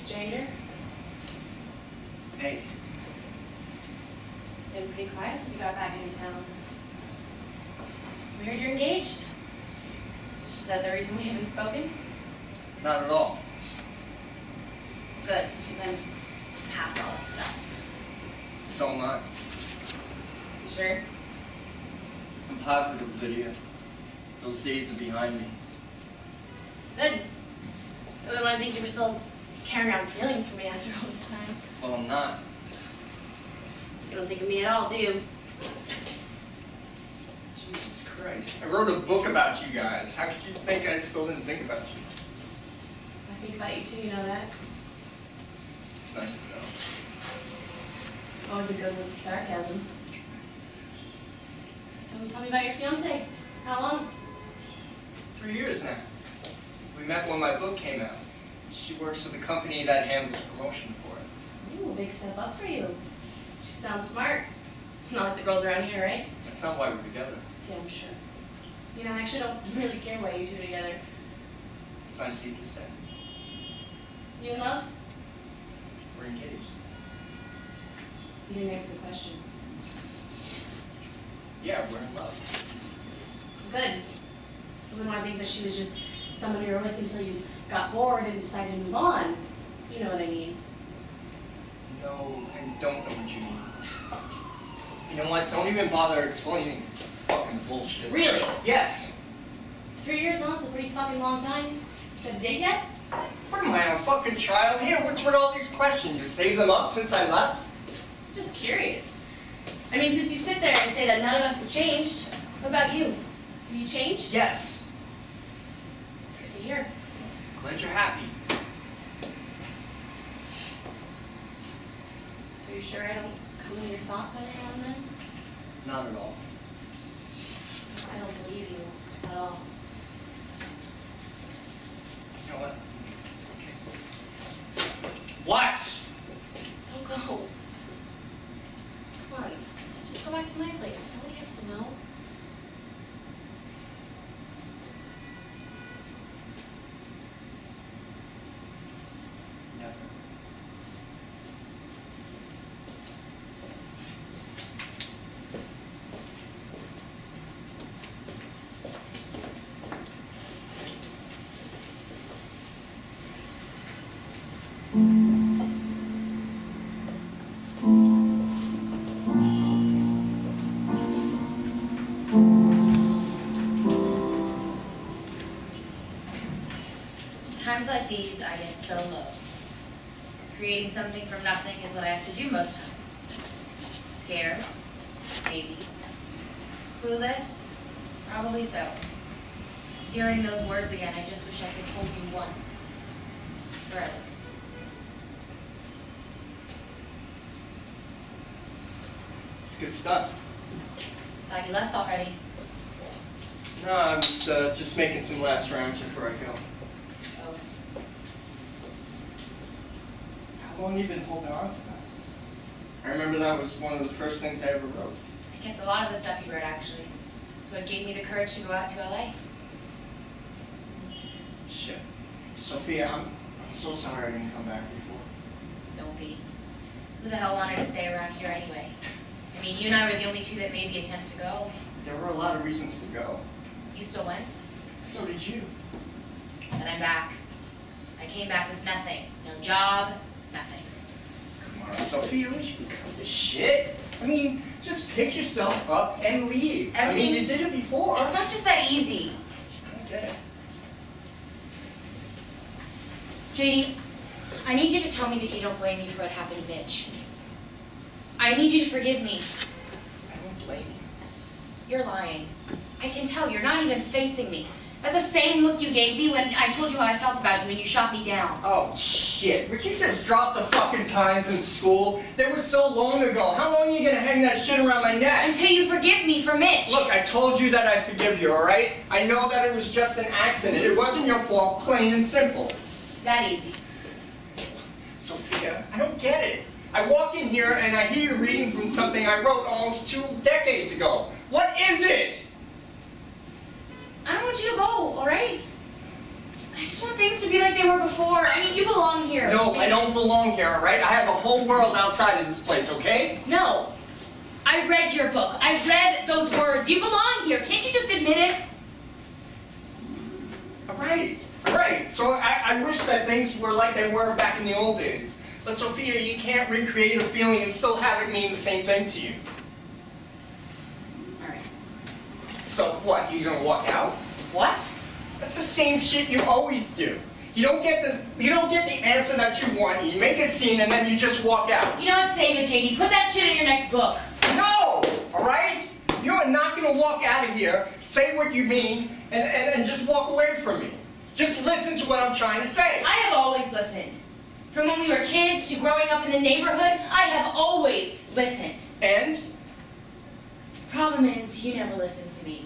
stranger? Hey. Been pretty quiet since you got back into town. We heard you're engaged. Is that the reason we haven't spoken? Not at all. Good, because I'm past all that stuff. So am I. You sure? I'm positive, Lydia. Those days are behind me. Good. I wouldn't want to think you were still carrying around feelings for me after all this time. Well, I'm not. You don't think of me at all, do you? Jesus Christ. I wrote a book about you guys. How could you think I still didn't think about you? I think about you too, you know that? It's nice to know. Always a good with the sarcasm. So tell me about your fiancé. How long? 3 years now. We met when my book came out. She works for the company that handles promotion for it. Ooh, big step up for you. She sounds smart. Not like the girls around here, right? That's not why we're together. Yeah, I'm sure. You know, I actually don't really care why you two are together. It's nice of you to say. You in love? We're engaged. You didn't answer the question. Yeah, we're in love. Good. I wouldn't want to think that she was just someone you were with until you got bored and decided to move on. You know what I mean. No, I don't know what you mean. You know what? Don't even bother explaining. Fucking bullshit. Really? Yes. 3 years long is a pretty fucking long time. You set a date yet? What am I, a fucking child here? What's with all these questions? You saved them up since I left? Just curious. I mean, since you sit there and say that none of us have changed, what about you? Have you changed? Yes. It's good to hear. Glad you're happy. Are you sure I don't come into your thoughts every now and then? Not at all. I don't believe you at all. You know what? Okay. What? Don't go. Come on. Let's just go back to my place. Nobody has to know. Never. Times like these, I get so low. Creating something from nothing is what I have to do most times. Scared, maybe. Clueless, probably so. Hearing those words again, I just wish I could hold you once. Forever. It's good stuff. Thought you left already. No, I'm just making some last rounds before I go. Oh. How long have you been holding on to that? I remember that was one of the first things I ever wrote. I kept a lot of the stuff you wrote, actually. It's what gave me the courage to go out to LA. Shit. Sophia, I'm so sorry I didn't come back before. Don't be. Who the hell wanted to stay around here anyway? I mean, you and I were the only two that made the attempt to go. There were a lot of reasons to go. You still went? So did you. Then I'm back. I came back with nothing. No job, nothing. Come on, Sophia, would you cut this shit? I mean, just pick yourself up and leave. I mean, you did it before. It's not just that easy. I don't get it. JD, I need you to tell me that you don't blame me for what happened to Mitch. I need you to forgive me. I don't blame you. You're lying. I can tell you're not even facing me. That's the same look you gave me when I told you how I felt about you and you shot me down. Oh, shit. Would you just drop the fucking times in school? They were so long ago. How long are you gonna hang that shit around my neck? Until you forgive me for Mitch. Look, I told you that I forgive you, alright? I know that it was just an accident. It wasn't your fault, plain and simple. That easy. Sophia, I don't get it. I walk in here and I hear you reading from something I wrote almost 2 decades ago. What is it? I don't want you to go, all right? I just want things to be like they were before. I mean, you belong here. No, I don't belong here, all right? I have a whole world outside of this place, okay? No. I read your book. I read those words. You belong here. Can't you just admit it? All right. So I wish that things were like they were back in the old days. But Sophia, you can't recreate a feeling and still have it mean the same thing to you. All right. So what, you gonna walk out? What? That's the same shit you always do. You don't get the answer that you want, you make a scene and then you just walk out. You know what? Save it, JD. Put that shit in your next book. No! Alright? You are not gonna walk out of here, say what you mean, and just walk away from me. Just listen to what I'm trying to say. I have always listened. From when we were kids to growing up in the neighborhood, I have always listened. And? Problem is, you never listen to me.